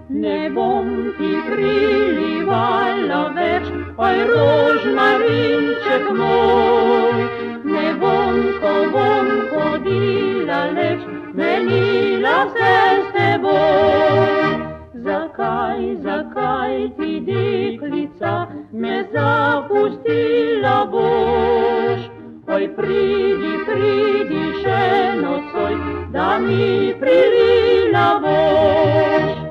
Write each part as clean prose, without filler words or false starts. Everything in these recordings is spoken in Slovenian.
Ne bom ti prilivala več, oj rožmarinček moj. Ne bom, ko bom hodila leč, menila se s teboj. Zakaj ti, deklica, me zapustila boš? Oj, pridi še nocoj, da mi prilila boš.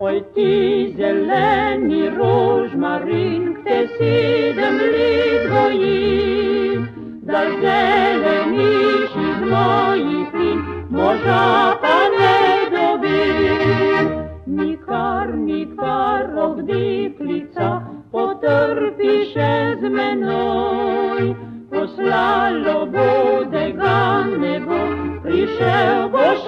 Oj, ti zeleni rožmarin, te 7 let gojim, da zeleniš iz mojih plin, moža pa ne dobim. Nikar, oh deklica, potrpi še z menoj. Poslalo bo, da ga ne bo, prišel boš